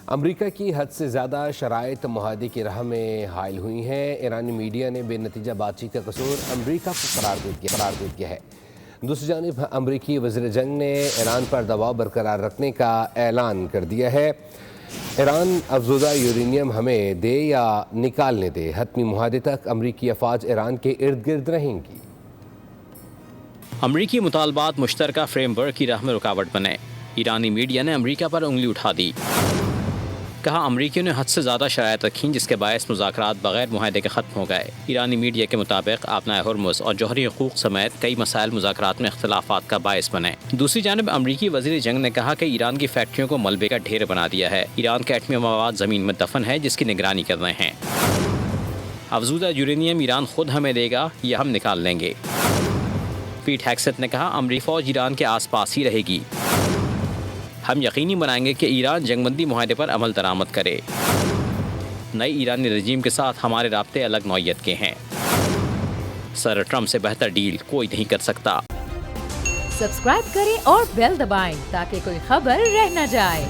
امریکہ کی حد سے زیادہ شرائط معاہدے کی راہ میں حائل ہوئی ہیں۔ ایرانی میڈیا نے بے نتیجہ بات چیت کا قصور امریکہ کو قرار دے دیا ہے۔ دوسری جانب امریکی وزیر جنگ نے ایران پر دباؤ برقرار رکھنے کا اعلان کر دیا ہے۔ ایران افزودہ یورینیم ہمیں دے یا نکالنے دے، حتمی معاہدے تک امریکی افواج ایران کے ارد گرد رہیں گی۔ امریکی مطالبات مشترکہ فریم ورک کی راہ میں رکاوٹ بنے۔ ایرانی میڈیا نے امریکہ پر انگلی اٹھا دی، کہا امریکیوں نے حد سے زیادہ شرائط رکھیں جس کے باعث مذاکرات بغیر معاہدے کے ختم ہو گئے۔ ایرانی میڈیا کے مطابق آبنائے ہرمز اور جوہری حقوق سمیت کئی مسائل مذاکرات میں اختلافات کا باعث بنے۔ دوسری جانب امریکی وزیر جنگ نے کہا کہ ایران کی فیکٹریوں کو ملبے کا ڈھیر بنا دیا ہے۔ ایران کا ایٹمی مواد زمین میں دفن ہے جس کی نگرانی کر رہے ہیں۔ افزودہ یورینیم ایران خود ہمیں دے گا یا ہم نکال لیں گے۔ پیٹ ہیگسیت نے کہا امریکی فوج ایران کے آس پاس ہی رہے گی۔ ہم یقینی بنائیں گے کہ ایران جنگ بندی معاہدے پر عمل درآمد کرے۔ نئے ایرانی رجیم کے ساتھ ہمارے رابطے الگ نوعیت کے ہیں۔ صدر ٹرمپ سے بہتر ڈیل کوئی نہیں کر سکتا۔ سبسکرائب کریں اور بیل دبائیں تاکہ کوئی خبر رہ نہ جائے۔